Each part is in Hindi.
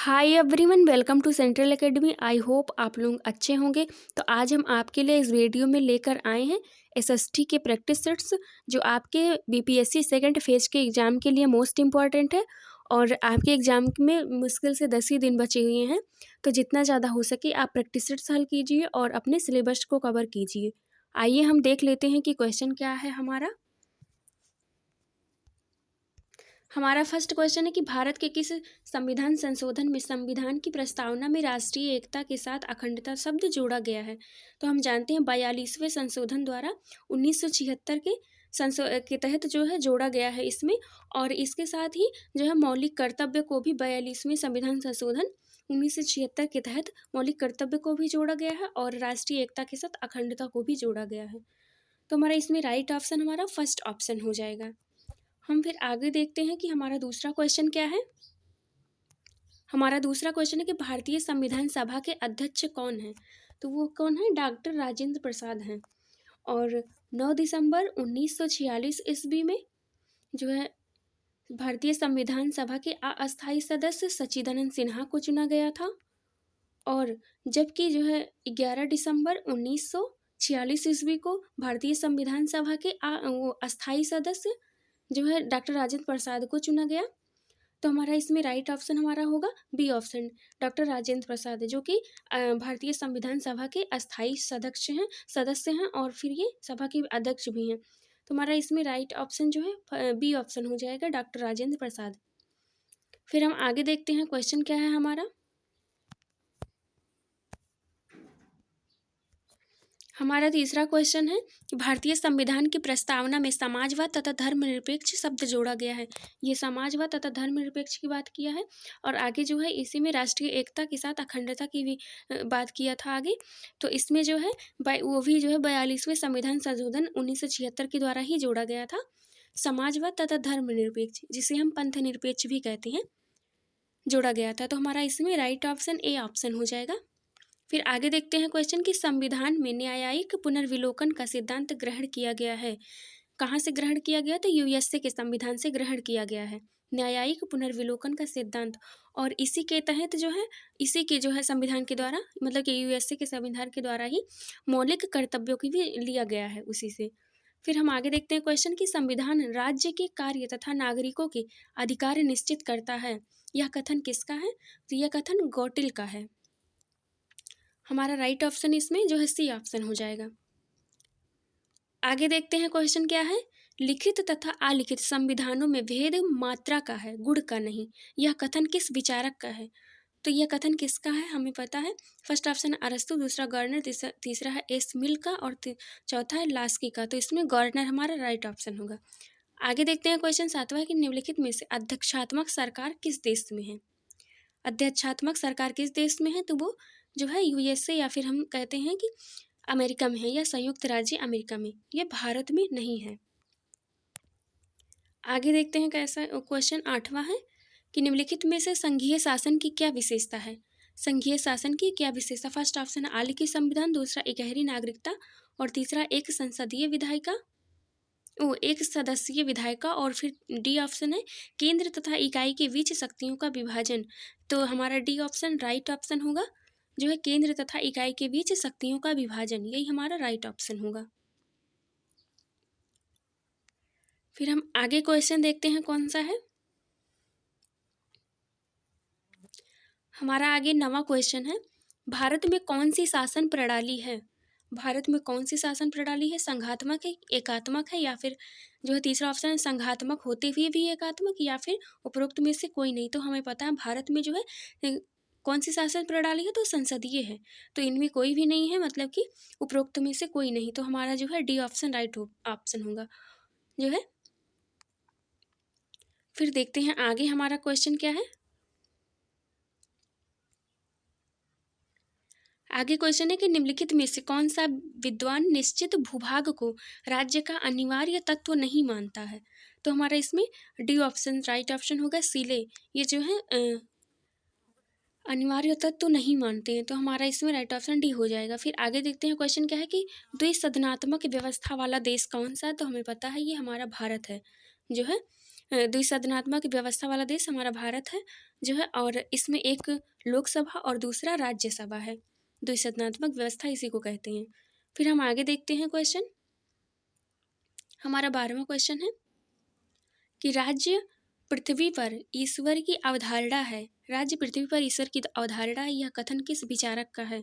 Hi everyone, welcome to central academy. I hope आप लोग अच्छे होंगे। तो आज हम आपके लिए इस वीडियो में लेकर आए हैं एसएसटी के प्रैक्टिस सेट्स, जो आपके बीपीएससी सेकंड फेज के एग्ज़ाम के लिए मोस्ट इम्पॉर्टेंट है। और आपके एग्ज़ाम में मुश्किल से 10 ही दिन बचे हुए हैं, तो जितना ज़्यादा हो सके आप प्रैक्टिस सेट्स हल कीजिए और अपने सिलेबस को कवर कीजिए। आइए हम देख लेते हैं कि क्वेश्चन क्या है हमारा फर्स्ट क्वेश्चन है कि भारत के किस संविधान संशोधन में संविधान की प्रस्तावना में राष्ट्रीय एकता के साथ अखंडता शब्द जोड़ा गया है। तो हम जानते हैं 42वें संशोधन द्वारा 1976 के तहत जो है जोड़ा गया है इसमें। और इसके साथ ही जो है मौलिक कर्तव्य को भी 42वें संविधान संशोधन 1976 के तहत मौलिक कर्तव्य को भी जोड़ा गया है और राष्ट्रीय एकता के साथ अखंडता को भी जोड़ा गया है। तो हमारा इसमें राइट ऑप्शन हमारा फर्स्ट ऑप्शन हो जाएगा। हम फिर आगे देखते हैं कि हमारा दूसरा क्वेश्चन क्या है। हमारा दूसरा क्वेश्चन है कि भारतीय संविधान सभा के अध्यक्ष कौन हैं। तो वो कौन है? डॉक्टर राजेंद्र प्रसाद हैं। और 9 दिसंबर 1946 ईस्वी में जो है भारतीय संविधान सभा के अस्थायी सदस्य सच्चिदानंद सिन्हा को चुना गया था। और जबकि जो है 11 दिसंबर 1946 ईस्वी को भारतीय संविधान सभा के वो अस्थायी सदस्य जो है डॉक्टर राजेंद्र प्रसाद को चुना गया। तो हमारा इसमें राइट ऑप्शन हमारा होगा B option, doctor Rajendra Prasad, जो कि भारतीय संविधान सभा के अस्थायी सदस्य हैं और फिर ये सभा के अध्यक्ष भी हैं। तो हमारा इसमें राइट ऑप्शन जो है बी ऑप्शन हो जाएगा, डॉक्टर राजेंद्र प्रसाद। फिर हम आगे देखते हैं क्वेश्चन क्या है हमारा तीसरा क्वेश्चन है कि भारतीय संविधान की प्रस्तावना में समाजवाद तथा धर्मनिरपेक्ष शब्द जोड़ा गया है। ये समाजवाद तथा धर्मनिरपेक्ष की बात किया है और आगे जो है इसी में राष्ट्रीय एकता के साथ अखंडता की भी बात किया था आगे। तो इसमें जो है वो भी जो है 42वें संविधान संशोधन 1976 के द्वारा ही जोड़ा गया था। समाजवाद तथा धर्मनिरपेक्ष, जिसे हम पंथ निरपेक्ष भी कहते हैं, जोड़ा गया था। तो हमारा इसमें राइट ऑप्शन ए ऑप्शन हो जाएगा। फिर आगे देखते हैं क्वेश्चन कि संविधान में न्यायिक पुनर्विलोकन का सिद्धांत ग्रहण किया गया है। कहाँ से ग्रहण किया गया? तो यूएसए के संविधान से ग्रहण किया गया है न्यायिक पुनर्विलोकन का सिद्धांत। और इसी के तहत जो है इसी के जो है संविधान के द्वारा, मतलब कि यूएसए के संविधान के द्वारा ही मौलिक कर्तव्यों की भी लिया गया है उसी से। फिर हम आगे देखते हैं क्वेश्चन कि संविधान राज्य के कार्य तथा नागरिकों के अधिकार निश्चित करता है। यह कथन किसका है? तो यह कथन गौटिल का है। हमारा राइट ऑप्शन इसमें जो है सी ऑप्शन हो जाएगा। आगे देखते हैं क्वेश्चन क्या है। लिखित तथा अलिखित संविधानों में भेद मात्रा का है, गुण का नहीं। यह कथन किस विचारक का है? तो यह कथन किसका है हमें पता है। फर्स्ट ऑप्शन अरस्तु, दूसरा गवर्नर, तीसरा है एस मिल का और चौथा है लास्की का। तो इसमें गवर्नर हमारा राइट ऑप्शन होगा। आगे देखते हैं क्वेश्चन सातवां है कि निम्नलिखित में से अध्यक्षात्मक सरकार किस देश में है। अध्यक्षात्मक सरकार किस देश में है? तो वो जो है यूएसए या फिर हम कहते हैं कि अमेरिका में है या संयुक्त राज्य अमेरिका में, ये भारत में नहीं है। आगे देखते हैं कैसा क्वेश्चन आठवां है कि निम्नलिखित में से संघीय शासन की क्या विशेषता है। संघीय शासन की क्या विशेषता? फर्स्ट ऑप्शन आलिखित संविधान, दूसरा इकहरी नागरिकता और तीसरा एक सदस्यीय विधायिका और फिर डी ऑप्शन है केंद्र तथा इकाई के बीच शक्तियों का विभाजन। तो हमारा डी ऑप्शन राइट ऑप्शन होगा, जो है केंद्र तथा इकाई के बीच शक्तियों का विभाजन, यही हमारा राइट ऑप्शन होगा। फिर हम आगे क्वेश्चन देखते हैं कौन सा है। हमारा आगे नवा क्वेश्चन है, भारत में कौन सी शासन प्रणाली है। भारत में कौन सी शासन प्रणाली है? संघात्मक है, एकात्मक है, या फिर जो है तीसरा ऑप्शन है संघात्मक होते हुए भी एकात्मक, या फिर उपरोक्त में से कोई नहीं। तो हमें पता है भारत में जो है कौन सी शासन प्रणाली है, तो संसदीय है। तो इनमें कोई भी नहीं है, मतलब कि उपरोक्त में से कोई नहीं। तो हमारा जो है डी ऑप्शन राइट ऑप्शन होगा जो है। फिर देखते हैं आगे हमारा क्वेश्चन क्या है। आगे क्वेश्चन है कि निम्नलिखित में से कौन सा विद्वान निश्चित भूभाग को राज्य का अनिवार्य तत्व नहीं मानता है। तो हमारा इसमें डी ऑप्शन राइट ऑप्शन होगा, सीले ये जो है अनिवार्य तत्व नहीं मानते हैं। तो हमारा इसमें राइट ऑप्शन डी हो जाएगा। फिर आगे देखते हैं क्वेश्चन क्या है कि द्विसदनात्मक व्यवस्था वाला देश कौन सा है। तो हमें पता है ये हमारा भारत है, जो है द्विसदनात्मक व्यवस्था वाला देश हमारा भारत है जो है, और इसमें एक लोकसभा और दूसरा राज्यसभा है। द्विसदनात्मक व्यवस्था इसी को कहते हैं। फिर हम आगे देखते हैं क्वेश्चन। हमारा 12वां क्वेश्चन है कि राज्य पृथ्वी पर ईश्वर की अवधारणा है। राज्य पृथ्वी पर ईश्वर की अवधारणा है, यह कथन किस विचारक का है?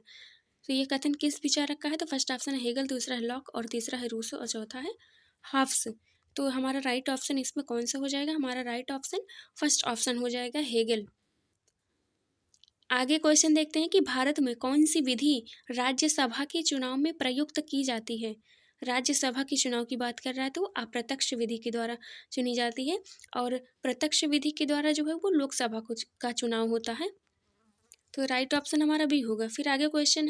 तो ये कथन किस विचारक का है? तो फर्स्ट ऑप्शन है हेगल, दूसरा है लॉक और तीसरा है रूसो और चौथा है हाफ्स। तो हमारा राइट ऑप्शन इसमें कौन सा हो जाएगा? हमारा राइट ऑप्शन फर्स्ट ऑप्शन हो जाएगा, हेगल। आगे क्वेश्चन देखते हैं कि भारत में कौन सी विधि राज्यसभा के चुनाव में प्रयुक्त की जाती है? राज्यसभा के चुनाव की बात कर रहा है तो अप्रत्यक्ष विधि के द्वारा चुनी जाती है, और प्रत्यक्ष विधि के द्वारा जो है वो लोकसभा का चुनाव होता है। तो राइट ऑप्शन हमारा बी होगा। फिर आगे क्वेश्चन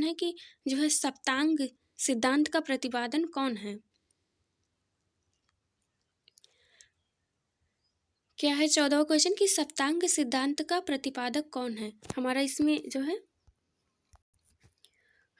है कि जो है सप्तांग सिद्धांत का प्रतिपादन कौन है? क्या है 14वां क्वेश्चन कि सप्तांग सिद्धांत का प्रतिपादक कौन है? हमारा इसमें जो है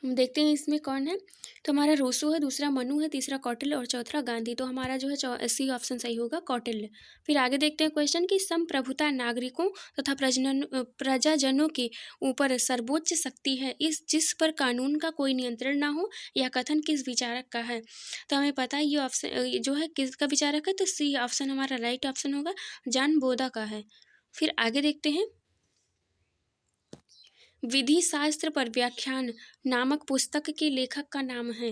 हम देखते हैं इसमें कौन है। तो हमारा रूसो है, दूसरा मनु है, तीसरा कौटिल्य और चौथा गांधी। तो हमारा जो है सी ऑप्शन सही होगा, कौटिल्य। फिर आगे देखते हैं क्वेश्चन कि संप्रभुता नागरिकों तथा प्रजाजनों के ऊपर सर्वोच्च शक्ति है, इस जिस पर कानून का कोई नियंत्रण ना हो, यह कथन किस विचारक का है? तो हमें पता है ये ऑप्शन जो है किसका विचारक है, तो सी ऑप्शन हमारा राइट ऑप्शन होगा, जॉन बोधा का है। फिर आगे देखते हैं विधि शास्त्र पर व्याख्यान नामक पुस्तक के लेखक का नाम है।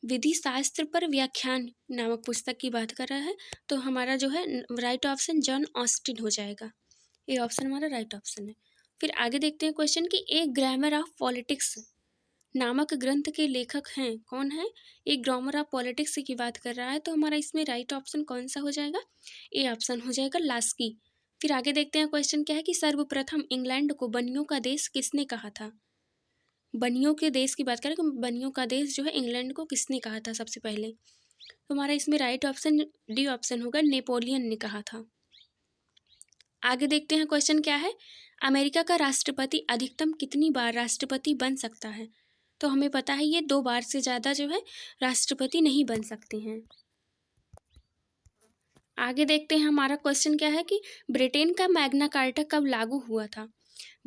विधि शास्त्र पर व्याख्यान नामक पुस्तक की बात कर रहा है, तो हमारा जो है राइट ऑप्शन जॉन ऑस्टिन हो जाएगा। ये ऑप्शन हमारा राइट ऑप्शन है। फिर आगे देखते हैं क्वेश्चन कि एक ग्रामर ऑफ पॉलिटिक्स नामक ग्रंथ के लेखक हैं, कौन है? एक ग्रामर ऑफ पॉलिटिक्स की बात कर रहा है, तो हमारा इसमें राइट ऑप्शन कौन सा हो जाएगा? ए ऑप्शन हो जाएगा, लास्की। फिर आगे देखते हैं क्वेश्चन क्या है कि सर्वप्रथम इंग्लैंड को बनियों का देश किसने कहा था? बनियों के देश की बात करें तो बनियों का देश जो है इंग्लैंड को किसने कहा था सबसे पहले? तो हमारा इसमें राइट ऑप्शन डी ऑप्शन होगा, नेपोलियन ने कहा था। आगे देखते हैं क्वेश्चन क्या है, अमेरिका का राष्ट्रपति अधिकतम कितनी बार राष्ट्रपति बन सकता है? तो हमें पता है ये 2 बार से ज़्यादा जो है राष्ट्रपति नहीं बन सकते हैं। आगे देखते हैं हमारा क्वेश्चन क्या है कि ब्रिटेन का मैग्ना कार्टा कब लागू हुआ था?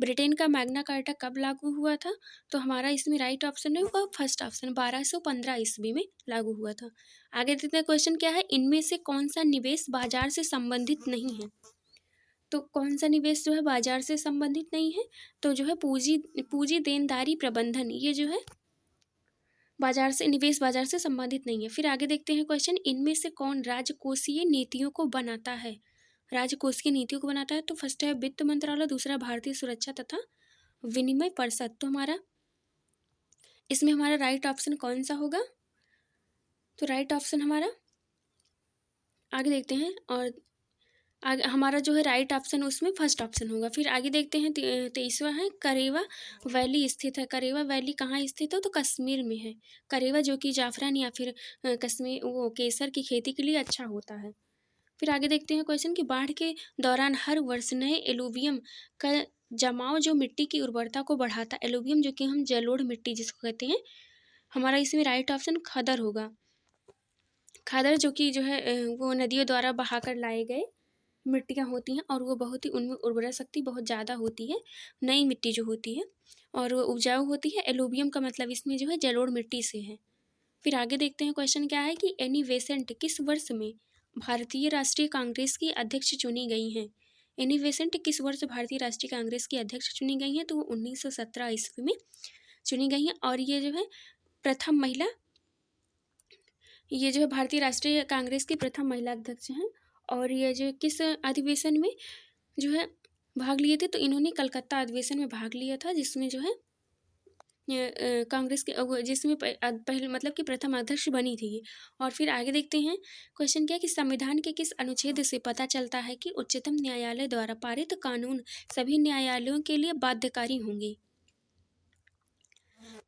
ब्रिटेन का मैग्ना कार्टा कब लागू हुआ था? तो हमारा इसमें राइट ऑप्शन होगा फर्स्ट ऑप्शन, 1215 ईस्वी में लागू हुआ था। आगे देखते हैं क्वेश्चन क्या है, इनमें से कौन सा निवेश बाजार से संबंधित नहीं है? तो कौन सा निवेश जो है बाजार से संबंधित नहीं है? तो जो है पूंजी देनदारी प्रबंधन, ये जो है निवेश बाजार से संबंधित नहीं है। फिर आगे देखते हैं क्वेश्चन, इनमें से कौन राजकोषीय नीतियों को बनाता है? राजकोषीय नीतियों को बनाता है तो फर्स्ट है वित्त मंत्रालय, दूसरा भारतीय सुरक्षा तथा विनिमय परिषद। तो हमारा इसमें हमारा राइट ऑप्शन कौन सा होगा? तो राइट ऑप्शन हमारा आगे देखते हैं, और आगे हमारा जो है राइट ऑप्शन उसमें फर्स्ट ऑप्शन होगा। फिर आगे देखते हैं 23वां है, करेवा वैली स्थित है। करेवा वैली कहाँ स्थित है? तो कश्मीर में है। करेवा जो कि जाफरान या फिर कश्मीर वो केसर की खेती के लिए अच्छा होता है। फिर आगे देखते हैं क्वेश्चन कि बाढ़ के दौरान हर वर्ष नए एलुवियम का जमाव जो मिट्टी की उर्वरता को बढ़ाता है, एलुवियम जो कि हम जलोढ़ मिट्टी जिसको कहते हैं, हमारा इसमें राइट ऑप्शन खदर होगा। खदर जो कि जो है वो नदियों द्वारा बहाकर लाए गए मिट्टियाँ होती हैं, और वो बहुत ही उनमें उर्वरा शक्ति बहुत ज़्यादा होती है, नई मिट्टी जो होती है और वो उपजाऊ होती है। एलुवियम का मतलब इसमें जो है जलोढ़ मिट्टी से है। फिर आगे देखते हैं क्वेश्चन क्या है कि एनी बेसेंट किस वर्ष में भारतीय राष्ट्रीय कांग्रेस की अध्यक्ष चुनी गई हैं? एनी बेसेंट किस वर्ष भारतीय राष्ट्रीय कांग्रेस की अध्यक्ष चुनी गई हैं? तो वो 1917 ईस्वी में चुनी गई हैं, और ये जो है प्रथम महिला, ये जो है भारतीय राष्ट्रीय कांग्रेस की प्रथम महिला अध्यक्ष हैं। और ये जो किस अधिवेशन में जो है भाग लिए थे? तो इन्होंने कलकत्ता अधिवेशन में भाग लिया था, जिसमें जो है कांग्रेस के जिसमें पहले मतलब कि प्रथम अध्यक्ष बनी थी ये। और फिर आगे देखते हैं क्वेश्चन क्या है कि संविधान के किस अनुच्छेद से पता चलता है कि उच्चतम न्यायालय द्वारा पारित कानून सभी न्यायालयों के लिए बाध्यकारी होंगे?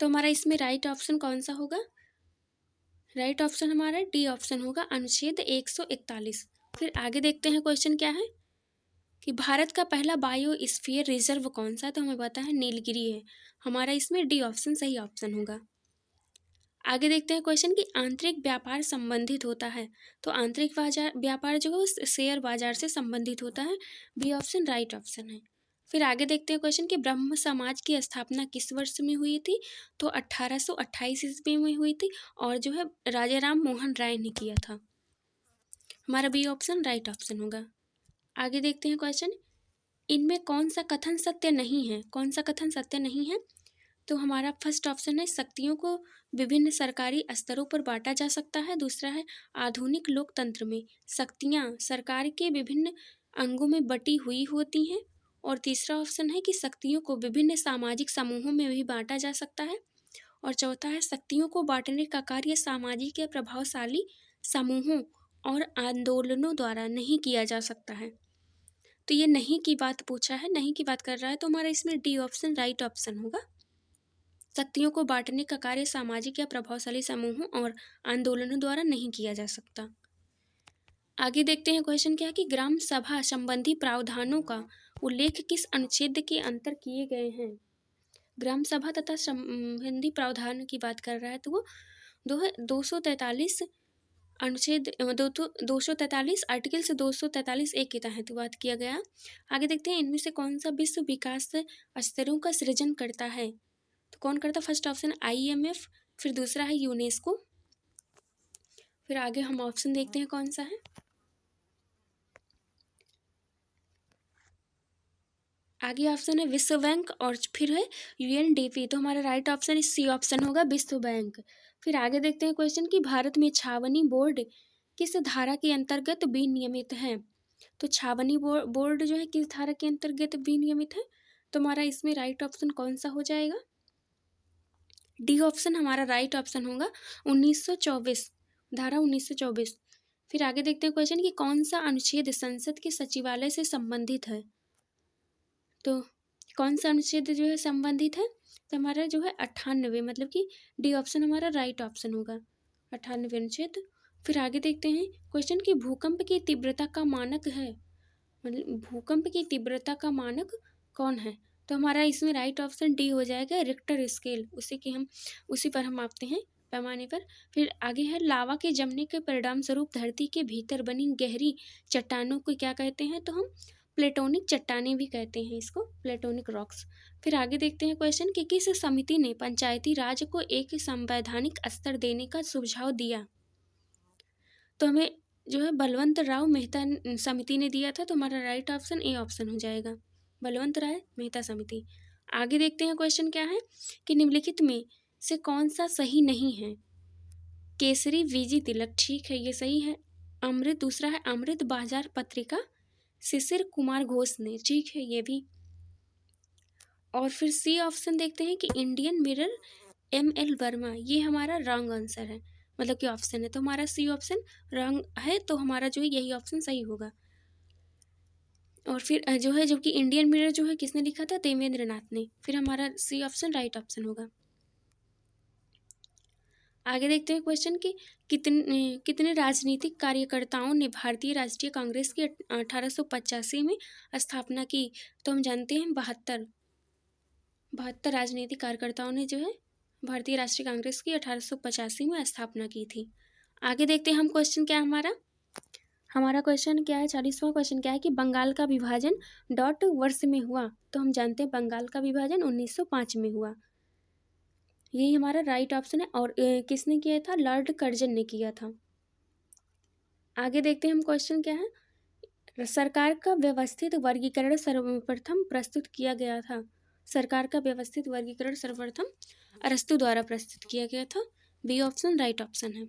तो हमारा इसमें राइट ऑप्शन कौन सा होगा? राइट ऑप्शन हमारा डी ऑप्शन होगा, अनुच्छेद 141। फिर आगे देखते हैं क्वेश्चन क्या है कि भारत का पहला बायोस्फीयर रिजर्व कौन सा है? तो हमें पता है नीलगिरी है। हमारा इसमें डी ऑप्शन सही ऑप्शन होगा। आगे देखते हैं क्वेश्चन कि आंतरिक व्यापार संबंधित होता है, तो आंतरिक बाजार व्यापार जो है वो शेयर बाजार से संबंधित होता है। बी ऑप्शन राइट ऑप्शन है। फिर आगे देखते हैं क्वेश्चन कि ब्रह्म समाज की स्थापना किस वर्ष में हुई थी, तो 1828 ईस्वी में हुई थी, और जो है राजा राम मोहन राय ने किया था। हमारा बी ऑप्शन राइट ऑप्शन होगा। आगे देखते हैं क्वेश्चन, इनमें कौन सा कथन सत्य नहीं है, कौन सा कथन सत्य नहीं है, तो हमारा फर्स्ट ऑप्शन है शक्तियों को विभिन्न सरकारी स्तरों पर बांटा जा सकता है। दूसरा है आधुनिक लोकतंत्र में शक्तियां सरकार के विभिन्न अंगों में बटी हुई होती हैं। और तीसरा ऑप्शन है कि शक्तियों को विभिन्न सामाजिक समूहों में भी बांटा जा सकता है। और चौथा है शक्तियों को बांटने का कार्य सामाजिक या प्रभावशाली समूहों और आंदोलनों द्वारा नहीं किया जा सकता है। तो ये नहीं की बात पूछा है, नहीं की बात कर रहा है, तो हमारा इसमें डी ऑप्शन राइट ऑप्शन होगा। शक्तियों को बांटने का कार्य सामाजिक या प्रभावशाली समूहों और आंदोलनों द्वारा नहीं किया जा सकता। आगे देखते हैं क्वेश्चन क्या है कि ग्राम सभा संबंधी प्रावधानों का उल्लेख किस अनुच्छेद के अंतर किए गए हैं। ग्राम सभा तथा संबंधी प्रावधान की बात कर रहा है, तो वो 243 अनुच्छेद 243 आर्टिकल से 243 एक के तहत बात किया गया। आगे देखते हैं इनमें से कौन सा विश्व विकास स्तरों का सृजन करता है, तो कौन करता है। फर्स्ट ऑप्शन IMF, फिर दूसरा है यूनेस्को, फिर आगे हम ऑप्शन देखते हैं कौन सा है। आगे ऑप्शन है विश्व बैंक और फिर है UNDP, तो हमारा राइट ऑप्शन सी ऑप्शन होगा विश्व बैंक। फिर आगे देखते हैं क्वेश्चन कि भारत में छावनी बोर्ड किस धारा के अंतर्गत विनियमित है, तो छावनी बोर्ड जो है किस धारा के अंतर्गत विनियमित है, तो हमारा इसमें राइट ऑप्शन कौन सा हो जाएगा। डी ऑप्शन हमारा राइट ऑप्शन होगा 1924, धारा 1924। फिर आगे देखते हैं क्वेश्चन कि कौन सा अनुच्छेद संसद के सचिवालय से संबंधित है, तो कौन सा अनुच्छेद जो है संबंधित है, तो हमारा जो है 98, मतलब कि डी ऑप्शन हमारा राइट ऑप्शन होगा 98 अनुच्छेद। फिर आगे देखते हैं क्वेश्चन कि भूकंप की तीव्रता का मानक है, मतलब भूकंप की तीव्रता का मानक कौन है, तो हमारा इसमें राइट ऑप्शन डी हो जाएगा रिक्टर स्केल, उसी पर हम मापते हैं पैमाने पर। फिर आगे है लावा के जमने के परिणाम स्वरूप धरती के भीतर बनी गहरी चट्टानों को क्या कहते हैं, तो हम प्लेटोनिक चट्टानें भी कहते हैं इसको, प्लेटोनिक रॉक्स। फिर आगे देखते हैं क्वेश्चन कि किस समिति ने पंचायती राज को एक संवैधानिक स्तर देने का सुझाव दिया, तो हमें जो है बलवंत राव मेहता समिति ने दिया था, तो हमारा राइट ऑप्शन ए ऑप्शन हो जाएगा बलवंत राय मेहता समिति। आगे देखते हैं क्वेश्चन क्या है कि निम्नलिखित में से कौन सा सही नहीं है। केसरी वीजी तिलक, ठीक है ये सही है। अमृत, दूसरा है अमृत बाजार पत्रिका शिशिर कुमार घोष ने, ठीक है ये भी। और फिर सी ऑप्शन देखते हैं कि इंडियन मिरर ML वर्मा, ये हमारा रॉन्ग आंसर है, मतलब कि ऑप्शन है, तो हमारा सी ऑप्शन रॉन्ग है, तो हमारा जो है यही ऑप्शन सही होगा। और फिर जो है जबकि इंडियन मिरर जो है किसने लिखा था, देवेंद्र नाथ ने, फिर हमारा सी ऑप्शन राइट ऑप्शन होगा। आगे देखते हैं क्वेश्चन कि कितने राजनीतिक कार्यकर्ताओं ने भारतीय राष्ट्रीय कांग्रेस की 1885 में स्थापना की, तो हम जानते हैं 72 राजनीतिक कार्यकर्ताओं ने जो है भारतीय राष्ट्रीय कांग्रेस की 1885 में स्थापना की थी। आगे देखते हैं हम क्वेश्चन क्या हमारा क्वेश्चन क्या है, 40वां क्वेश्चन क्या है कि बंगाल का विभाजन डॉट वर्ष में हुआ, तो हम जानते हैं बंगाल का विभाजन 1905 में हुआ, यही हमारा राइट ऑप्शन है। और किसने किया था, लॉर्ड कर्जन ने किया था। आगे देखते हैं हम क्वेश्चन क्या है, सरकार का व्यवस्थित वर्गीकरण सर्वप्रथम प्रस्तुत किया गया था, सरकार का व्यवस्थित वर्गीकरण सर्वप्रथम अरस्तु द्वारा प्रस्तुत किया गया था, बी ऑप्शन राइट ऑप्शन है।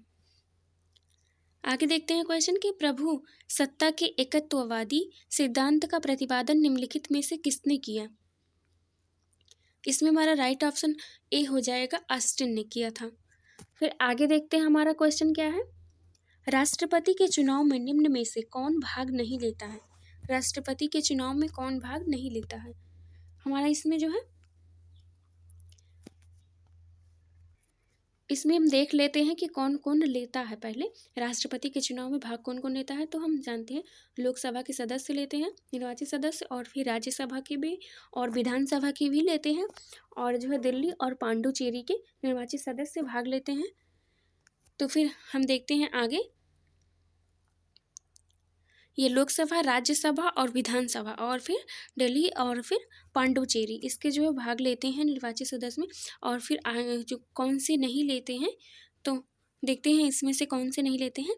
आगे देखते हैं क्वेश्चन कि प्रभु सत्ता के एकत्ववादी सिद्धांत का प्रतिपादन निम्नलिखित में से किसने किया, इसमें हमारा राइट ऑप्शन ए हो जाएगा, ऑस्टिन ने किया था। फिर आगे देखते हैं हमारा क्वेश्चन क्या है, राष्ट्रपति के चुनाव में निम्न में से कौन भाग नहीं लेता है, राष्ट्रपति के चुनाव में कौन भाग नहीं लेता है, हमारा इसमें जो है इसमें हम देख लेते हैं कि कौन कौन लेता है। पहले राष्ट्रपति के चुनाव में भाग कौन कौन लेता है, तो हम जानते हैं लोकसभा के सदस्य लेते हैं, निर्वाचित सदस्य, और फिर राज्यसभा के भी और विधानसभा की भी लेते हैं, और जो है दिल्ली और पांडुचेरी के निर्वाचित सदस्य भाग लेते हैं। तो फिर हम देखते हैं आगे, ये लोकसभा, राज्यसभा और विधानसभा, और फिर दिल्ली और फिर पांडुचेरी, इसके जो है भाग लेते हैं निर्वाचित सदस्य में। और फिर जो कौन से नहीं लेते हैं, तो देखते हैं इसमें से कौन से नहीं लेते हैं।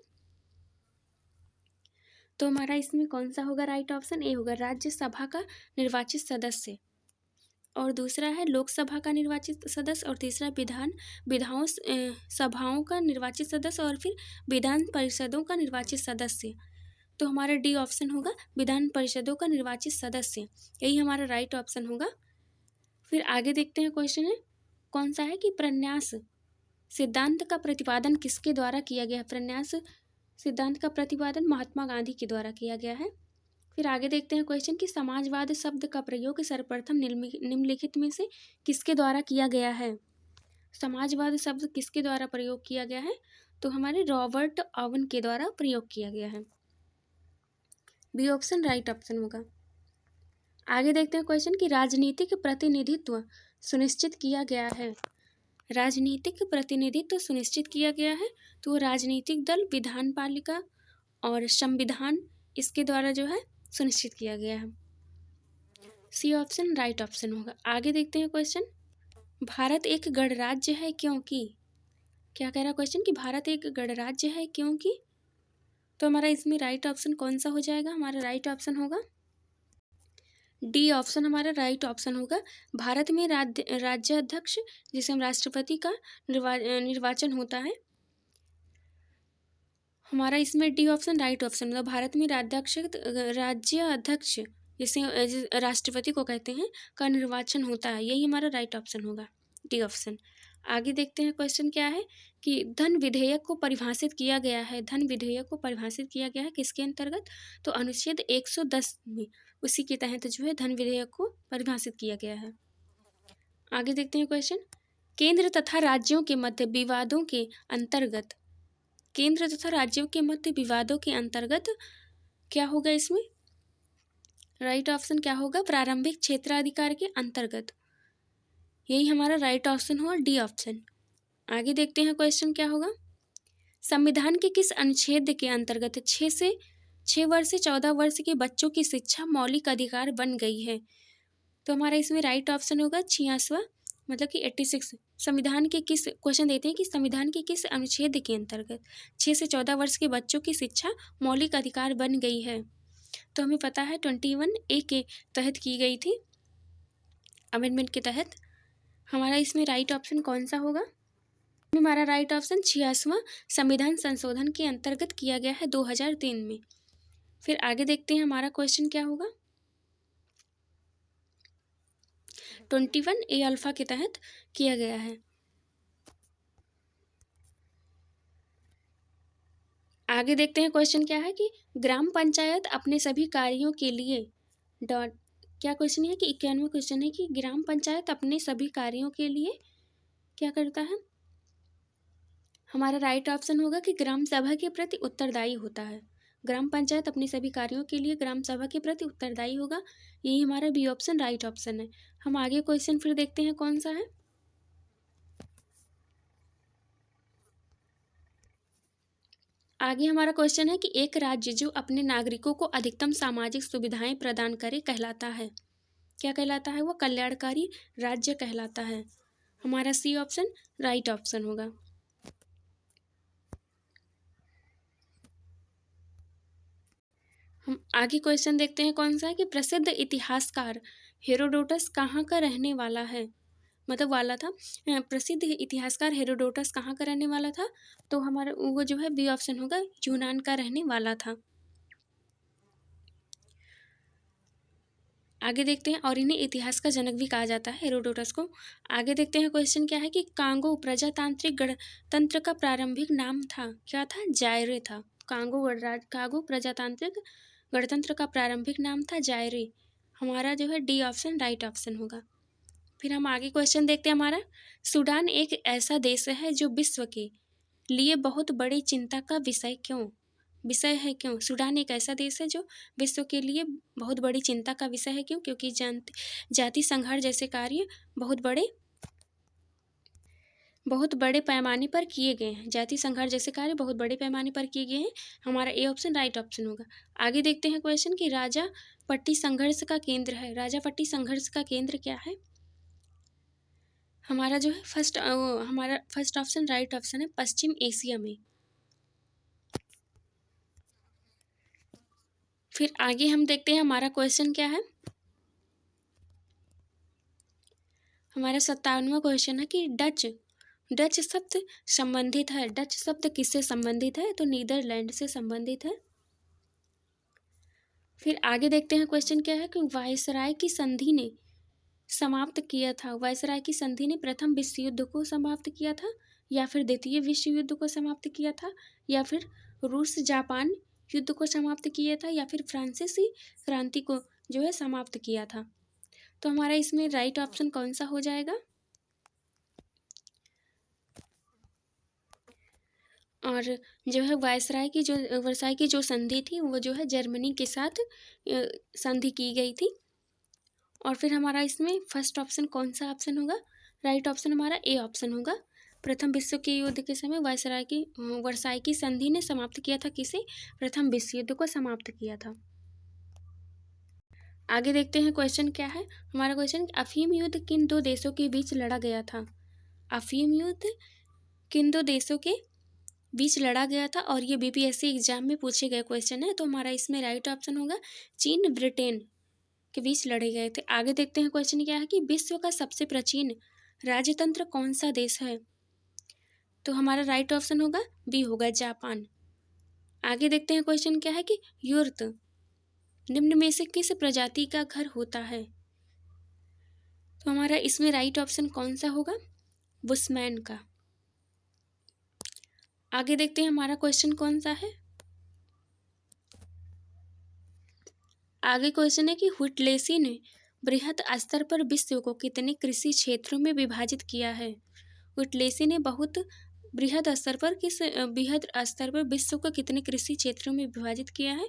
तो हमारा इसमें कौन सा होगा राइट ऑप्शन? ए होगा, राज्यसभा का निर्वाचित सदस्य, और दूसरा है लोकसभा का निर्वाचित सदस्य, और तीसरा विधाओं सभाओं का निर्वाचित सदस्य, और फिर विधान परिषदों का निर्वाचित सदस्य। तो हमारा डी ऑप्शन होगा, विधान परिषदों का निर्वाचित सदस्य, यही हमारा राइट ऑप्शन होगा। फिर आगे देखते हैं, क्वेश्चन है कौन सा है कि प्रन्यास सिद्धांत का प्रतिपादन किसके द्वारा किया गया? प्रन्यास सिद्धांत का प्रतिपादन महात्मा गांधी के द्वारा किया गया है। फिर आगे देखते हैं क्वेश्चन कि समाजवाद शब्द का प्रयोग सर्वप्रथम निम्नलिखित में से किसके द्वारा किया गया है? समाजवाद शब्द किसके द्वारा प्रयोग किया गया है? तो हमारे रॉबर्ट ओवन के द्वारा प्रयोग किया गया है। बी ऑप्शन राइट ऑप्शन होगा। आगे देखते हैं क्वेश्चन कि राजनीतिक प्रतिनिधित्व सुनिश्चित किया गया है। राजनीतिक प्रतिनिधित्व सुनिश्चित किया गया है, तो राजनीतिक दल, विधान पालिका और संविधान, इसके द्वारा जो है सुनिश्चित किया गया है। सी ऑप्शन राइट ऑप्शन होगा। आगे देखते हैं क्वेश्चन, भारत एक गणराज्य है क्योंकि, क्या कह रहा क्वेश्चन कि भारत एक गणराज्य है क्योंकि, तो हमारा इसमें राइट ऑप्शन कौन सा हो जाएगा? हमारा राइट ऑप्शन होगा डी ऑप्शन, हमारा राइट ऑप्शन होगा। भारत में राज्याध्यक्ष, जिसे हम राष्ट्रपति का निर्वाचन होता है, हमारा इसमें डी ऑप्शन राइट ऑप्शन होगा। भारत में राज्याध्यक्ष, जिसे राष्ट्रपति को कहते हैं, का निर्वाचन होता है, यही हमारा राइट ऑप्शन होगा, डी ऑप्शन। आगे देखते हैं क्वेश्चन क्या है कि धन विधेयक को परिभाषित किया गया है। धन विधेयक को परिभाषित किया गया है किसके अंतर्गत? तो अनुच्छेद 110 में, उसी के तहत जो है धन विधेयक को परिभाषित किया गया है। आगे देखते हैं क्वेश्चन, केंद्र तथा राज्यों के मध्य विवादों के अंतर्गत, केंद्र तथा राज्यों के मध्य विवादों के अंतर्गत क्या होगा? इसमें राइट ऑप्शन क्या होगा? प्रारंभिक क्षेत्राधिकार के अंतर्गत, यही हमारा राइट ऑप्शन होगा, डी ऑप्शन। आगे देखते हैं क्वेश्चन क्या होगा, संविधान के किस अनुच्छेद के अंतर्गत 6 वर्ष से 14 वर्ष के बच्चों की शिक्षा मौलिक अधिकार बन गई है? तो हमारा इसमें राइट ऑप्शन होगा 86वां, मतलब कि 86। संविधान के किस, क्वेश्चन देते हैं कि संविधान के किस अनुच्छेद के अंतर्गत 6 से 14 वर्ष के बच्चों की शिक्षा मौलिक अधिकार बन गई है? तो हमें पता है 21A के तहत की गई थी, अमेंडमेंट के तहत। हमारा इसमें राइट ऑप्शन कौन सा होगा? हमारा राइट ऑप्शन 86वां संविधान संशोधन के अंतर्गत किया गया है 2003 में। फिर आगे देखते हैं हमारा क्वेश्चन क्या होगा, 21A अल्फा के तहत किया गया है। आगे देखते हैं क्वेश्चन क्या है कि ग्राम पंचायत अपने सभी कार्यों के लिए क्या क्वेश्चन है कि 91वां क्वेश्चन है कि ग्राम पंचायत अपने सभी कार्यों के लिए क्या करता है? हमारा राइट ऑप्शन होगा कि ग्राम सभा के प्रति उत्तरदायी होता है। ग्राम पंचायत अपने सभी कार्यों के लिए ग्राम सभा के प्रति उत्तरदायी होगा, यही हमारा बी ऑप्शन राइट ऑप्शन है। हम आगे क्वेश्चन फिर देखते हैं कौन सा है। आगे हमारा क्वेश्चन है कि एक राज्य जो अपने नागरिकों को अधिकतम सामाजिक सुविधाएं प्रदान करे कहलाता है, क्या कहलाता है? वो कल्याणकारी राज्य कहलाता है। हमारा सी ऑप्शन राइट ऑप्शन होगा। हम आगे क्वेश्चन देखते हैं कौन सा है कि प्रसिद्ध इतिहासकार हेरोडोटस कहाँ का रहने वाला है, मतलब वाला था। प्रसिद्ध इतिहासकार हेरोडोटस कहाँ का रहने वाला था? तो हमारा वो जो है बी ऑप्शन होगा, यूनान का रहने वाला था। आगे देखते हैं, और इन्हें इतिहास का जनक भी कहा जाता है हेरोडोटस को। आगे देखते हैं क्वेश्चन क्या है कि कांगो प्रजातांत्रिक गणतंत्र का प्रारंभिक नाम था, क्या था? जायरे था। कांगो प्रजातांत्रिक गणतंत्र का प्रारंभिक नाम था जायरे। हमारा जो है डी ऑप्शन राइट ऑप्शन होगा। फिर हम आगे क्वेश्चन देखते हैं हमारा। सूडान एक ऐसा देश है जो विश्व के लिए बहुत बड़ी चिंता का विषय है क्यों? सूडान एक ऐसा देश है जो विश्व के लिए बहुत बड़ी चिंता का विषय है क्यों? क्योंकि जाति संघर्ष जैसे कार्य बहुत बड़े पैमाने पर किए गए हैं। जाति संघर्ष जैसे कार्य बहुत बड़े पैमाने पर किए गए हैं। हमारा ए ऑप्शन राइट ऑप्शन होगा। आगे देखते हैं क्वेश्चन कि राजा पट्टी संघर्ष का केंद्र है। राजा पट्टी संघर्ष का केंद्र क्या है? हमारा जो है हमारा फर्स्ट ऑप्शन राइट ऑप्शन है, पश्चिम एशिया में। फिर आगे हम देखते हैं हमारा क्वेश्चन क्या है। हमारा 57वां क्वेश्चन है कि डच शब्द संबंधित है। डच शब्द किससे संबंधित है? तो नीदरलैंड से संबंधित है। फिर आगे देखते हैं क्वेश्चन क्या है कि वायसराय की संधि ने समाप्त किया था। वायसराय की संधि ने प्रथम विश्व युद्ध को समाप्त किया था, या फिर द्वितीय विश्व युद्ध को समाप्त किया था, या फिर रूस जापान युद्ध को समाप्त किया था, या फिर फ्रांसीसी क्रांति को जो है समाप्त किया था। तो हमारा इसमें राइट ऑप्शन कौन सा हो जाएगा? और जो है वर्साई की जो संधि थी वो जो है जर्मनी के साथ संधि की गई थी। और फिर हमारा इसमें फर्स्ट ऑप्शन कौन सा ऑप्शन होगा? राइट ऑप्शन हमारा ए ऑप्शन होगा। प्रथम विश्व के युद्ध के समय वर्साई की संधि ने समाप्त किया था किसे? प्रथम विश्व युद्ध को समाप्त किया था। आगे देखते हैं क्वेश्चन क्या है। हमारा क्वेश्चन, अफीम युद्ध किन दो देशों के बीच लड़ा गया था? अफीम युद्ध किन दो देशों के बीच लड़ा गया था? और ये बीपीएससी एग्जाम में पूछे गए क्वेश्चन है। तो हमारा इसमें राइट ऑप्शन होगा चीन ब्रिटेन के बीच लड़े गए थे। आगे देखते हैं क्वेश्चन क्या है कि विश्व का सबसे प्राचीन राजतंत्र कौन सा देश है? तो हमारा राइट ऑप्शन होगा बी होगा जापान। आगे देखते हैं क्वेश्चन क्या है कि यूर्त निम्न में से किस प्रजाति का घर होता है? तो हमारा इसमें राइट ऑप्शन कौन सा होगा? बुशमैन का। आगे देखते हैं हमारा क्वेश्चन कौन सा है। आगे क्वेश्चन है कि हुटलेसी ने बृहद स्तर पर विश्व को कितने कृषि क्षेत्रों में विभाजित किया है? हुटलेसी ने बृहद स्तर पर विश्व को कितने कृषि क्षेत्रों में विभाजित किया है?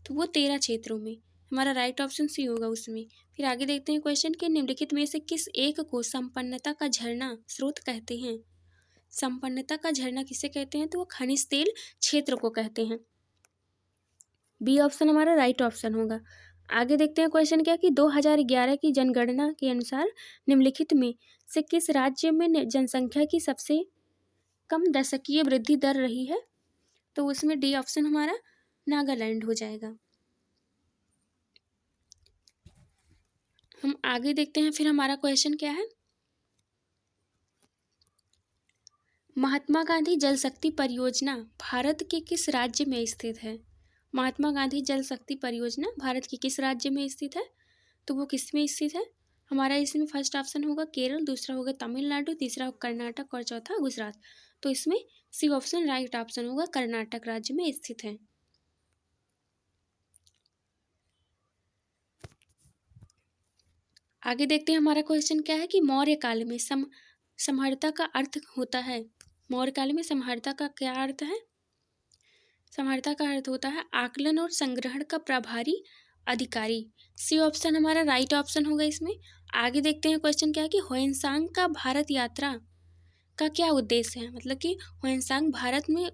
तो वो 13 क्षेत्रों में। हमारा राइट ऑप्शन सी होगा उसमें। फिर आगे देखते हैं क्वेश्चन के निम्नलिखित में से किस एक को संपन्नता का झरना स्रोत कहते हैं? संपन्नता का झरना किसे कहते हैं? तो वो खनिज तेल क्षेत्र को कहते हैं। बी ऑप्शन हमारा राइट ऑप्शन होगा। आगे देखते हैं क्वेश्चन क्या कि 2011 की जनगणना के अनुसार निम्नलिखित में से किस राज्य में जनसंख्या की सबसे कम दशकीय वृद्धि दर रही है? तो उसमें डी ऑप्शन हमारा नागालैंड हो जाएगा। हम आगे देखते हैं फिर हमारा क्वेश्चन क्या है। महात्मा गांधी जल शक्ति परियोजना भारत के किस राज्य में स्थित है? महात्मा गांधी जल शक्ति परियोजना भारत के किस राज्य में स्थित है? तो वो किस में स्थित है? हमारा इसमें फर्स्ट ऑप्शन होगा केरल, दूसरा होगा तमिलनाडु, तीसरा होगा कर्नाटक और चौथा गुजरात। तो इसमें सी ऑप्शन राइट ऑप्शन होगा, कर्नाटक राज्य में स्थित है। आगे देखते हैं हमारा क्वेश्चन क्या है कि मौर्य काल में समहर्ता का अर्थ होता है। मौर्य काल में समहर्ता का क्या अर्थ है? समहर्ता का अर्थ होता है आकलन और संग्रहण का प्रभारी अधिकारी। सी ऑप्शन हमारा राइट ऑप्शन होगा इसमें। आगे देखते हैं क्वेश्चन क्या है कि ह्वेनसांग का भारत यात्रा का क्या उद्देश्य है? मतलब कि ह्वेनसांग भारत में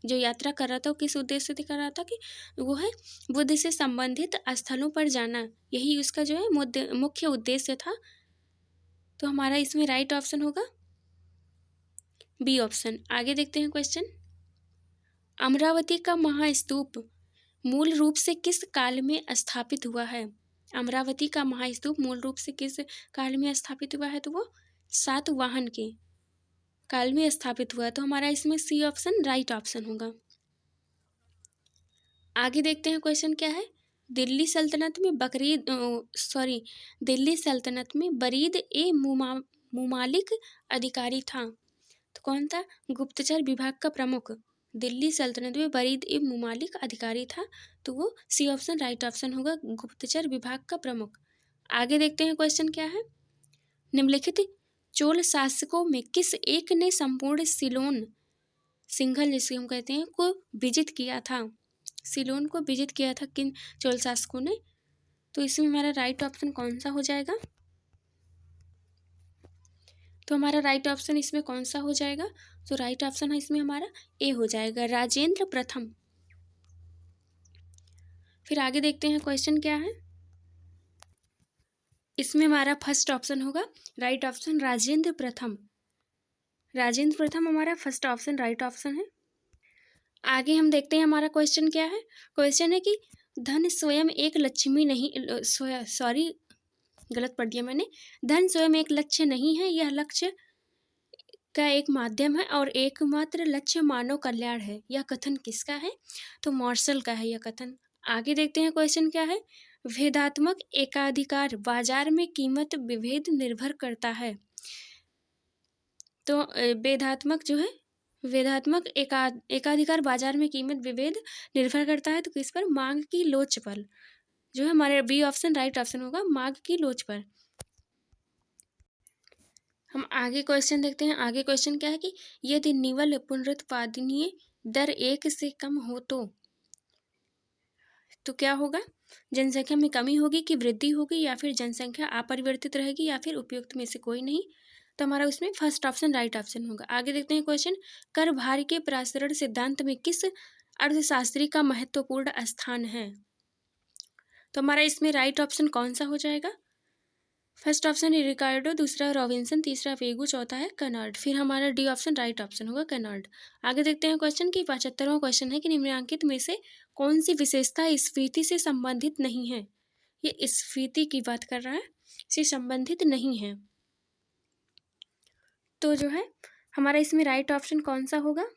जो यात्रा कर रहा था वो किस उद्देश्य से कर रहा था? कि वो है बुद्ध से संबंधित स्थलों पर जाना, यही उसका जो है मुख्य उद्देश्य था। तो हमारा इसमें राइट ऑप्शन होगा बी ऑप्शन। आगे देखते हैं क्वेश्चन, अमरावती का महास्तूप मूल रूप से किस काल में स्थापित हुआ है? अमरावती का महास्तूप मूल रूप से किस काल में स्थापित हुआ है? तो वो सातवाहन के काल में स्थापित हुआ। तो हमारा इसमें सी ऑप्शन राइट ऑप्शन होगा। आगे देखते हैं क्वेश्चन क्या है। दिल्ली सल्तनत में बरीद ए मुमालिक अधिकारी था। तो कौन था? गुप्तचर विभाग का प्रमुख। दिल्ली सल्तनत में बरीद ए मुमालिक अधिकारी था। तो वो सी ऑप्शन राइट ऑप्शन होगा, गुप्तचर विभाग का प्रमुख। आगे देखते हैं क्वेश्चन क्या है। निम्नलिखित चोल शासकों में किस एक ने संपूर्ण सिलोन सिंघल जिसे हम कहते हैं को विजित किया था? सिलोन को विजित किया था किन चोल शासकों ने? तो इसमें हमारा राइट ऑप्शन कौन सा हो जाएगा? तो हमारा राइट ऑप्शन इसमें कौन सा हो जाएगा? तो राइट ऑप्शन है इसमें हमारा ए हो जाएगा, राजेंद्र प्रथम। फिर आगे देखते हैं क्वेश्चन क्या है। इसमें हमारा फर्स्ट ऑप्शन होगा राइट ऑप्शन, राजेंद्र प्रथम। राजेंद्र प्रथम हमारा फर्स्ट ऑप्शन राइट ऑप्शन है। आगे हम देखते हैं हमारा क्वेश्चन क्या है। क्वेश्चन है कि धन स्वयं एक लक्ष्मी नहीं, सॉरी गलत पढ़ दिया मैंने। धन स्वयं एक लक्ष्य नहीं है, यह लक्ष्य का एक माध्यम है और एकमात्र लक्ष्य मानव कल्याण है। यह कथन किसका है? तो मार्शल का है यह कथन। आगे देखते हैं क्वेश्चन क्या है। भेदात्मक एकाधिकार बाजार में कीमत विभेद निर्भर करता है। तो भेदात्मक जो है, भेदात्मक एकाधिकार बाजार में कीमत विभेद निर्भर करता है। तो किस पर? मांग की लोच पर। जो है हमारे बी ऑप्शन राइट ऑप्शन होगा, मांग की लोच पर। हम आगे क्वेश्चन देखते हैं। आगे क्वेश्चन क्या है कि यदि निवल पुनरुत्पादनीय दर 1 से कम हो तो क्या होगा? जनसंख्या में कमी होगी कि वृद्धि होगी, या फिर जनसंख्या अपरिवर्तित रहेगी, या फिर उपयुक्त में से कोई नहीं। तो हमारा उसमें फर्स्ट ऑप्शन राइट ऑप्शन होगा। आगे देखते हैं क्वेश्चन, कर भार के प्रसरण सिद्धांत में किस अर्थशास्त्री का महत्वपूर्ण स्थान है? तो हमारा इसमें राइट ऑप्शन कौन सा हो जाएगा? फर्स्ट ऑप्शन है रिकार्डो, दूसरा रॉबिन्सन, तीसरा वेगू, चौथा है कनार्ड। फिर हमारा डी ऑप्शन राइट ऑप्शन होगा, कनार्ड। आगे देखते हैं क्वेश्चन की 75वां क्वेश्चन है कि निम्नलिखित में से कौन सी विशेषता स्फीति से संबंधित नहीं है? ये स्फीति की बात कर रहा है, से संबंधित नहीं है। तो जो है हमारा इसमें राइट ऑप्शन कौन सा होगा?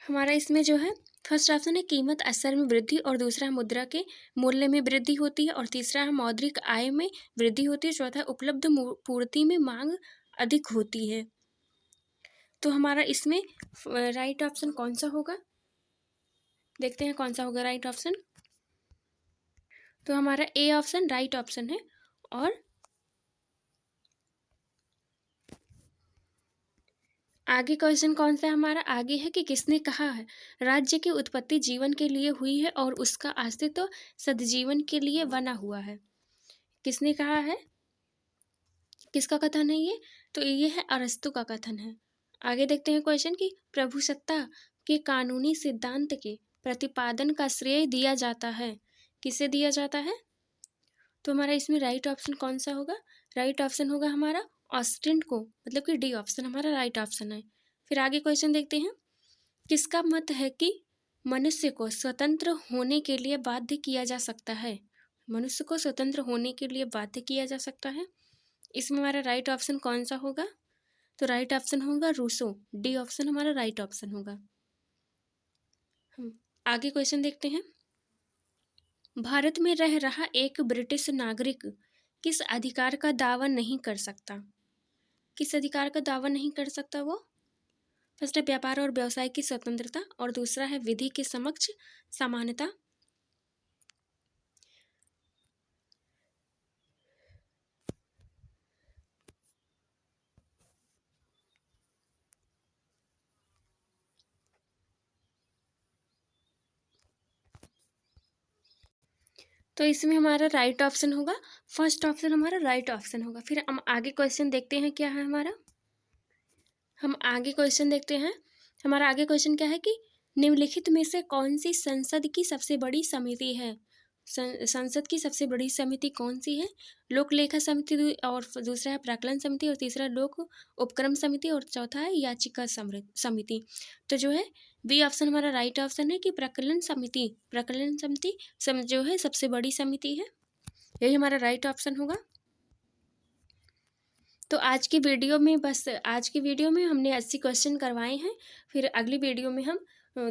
हमारा इसमें जो है फर्स्ट ऑप्शन है कीमत असर में वृद्धि, और दूसरा है मुद्रा के मूल्य में वृद्धि होती है, और तीसरा है मौद्रिक आय में वृद्धि होती है, चौथा है उपलब्ध पूर्ति में मांग अधिक होती है। तो हमारा इसमें राइट ऑप्शन कौन सा होगा? देखते हैं कौन सा होगा राइट ऑप्शन। तो हमारा ए ऑप्शन राइट ऑप्शन है। और आगे क्वेश्चन कौन सा है हमारा? आगे है कि किसने कहा है राज्य की उत्पत्ति जीवन के लिए हुई है और उसका अस्तित्व सदजीवन के लिए बना हुआ है। किसने कहा है? किसका कथन है ये? तो ये है अरस्तु का कथन है। आगे देखते हैं क्वेश्चन की प्रभुसत्ता के कानूनी सिद्धांत के प्रतिपादन का श्रेय दिया जाता है, किसे दिया जाता है? तो हमारा इसमें राइट ऑप्शन कौन सा होगा? राइट ऑप्शन होगा हमारा ऑस्टिन को, मतलब कि डी ऑप्शन हमारा राइट ऑप्शन है। फिर आगे क्वेश्चन देखते हैं, किसका मत है कि मनुष्य को स्वतंत्र होने के लिए बाध्य किया जा सकता है? मनुष्य को स्वतंत्र होने के लिए बाध्य किया जा सकता है। इसमें हमारा राइट ऑप्शन कौन सा होगा? तो राइट ऑप्शन होगा रूसो, डी ऑप्शन हमारा राइट ऑप्शन होगा। हम आगे क्वेश्चन देखते हैं, भारत में रह रहा एक ब्रिटिश नागरिक किस अधिकार का दावा नहीं कर सकता? किस अधिकार का दावा नहीं कर सकता वो? फर्स्ट है व्यापार और व्यवसाय की स्वतंत्रता, और दूसरा है विधि के समक्ष समानता। तो इसमें हमारा राइट ऑप्शन होगा, फर्स्ट ऑप्शन हमारा राइट ऑप्शन होगा। फिर हम आगे क्वेश्चन देखते हैं क्या है हमारा। हम आगे क्वेश्चन देखते हैं। हमारा आगे क्वेश्चन क्या है कि निम्नलिखित में से कौन सी संसद की सबसे बड़ी समिति है? संसद की सबसे बड़ी समिति कौन सी है? लोक लेखा समिति, और दूसरा है प्राक्कलन समिति, और तीसरा लोक उपक्रम समिति, और चौथा है याचिका समिति। तो जो है बी ऑप्शन हमारा राइट ऑप्शन है कि प्राक्कलन समिति, प्राक्कलन समिति जो है सबसे बड़ी समिति है। यही हमारा राइट ऑप्शन होगा। तो आज की वीडियो में हमने 80 क्वेश्चन करवाए हैं। फिर अगली वीडियो में हम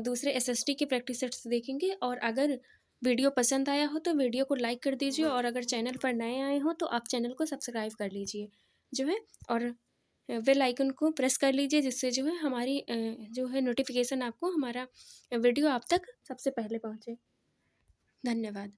दूसरे एसएसटी के प्रैक्टिस सेट्स देखेंगे। और अगर वीडियो पसंद आया हो तो वीडियो को लाइक कर दीजिए, और अगर चैनल पर नए आए हो तो आप चैनल को सब्सक्राइब कर लीजिए जो है, और बेल आइकन को प्रेस कर लीजिए, जिससे जो है हमारी जो है नोटिफिकेशन आपको हमारा वीडियो आप तक सबसे पहले पहुँचे। धन्यवाद।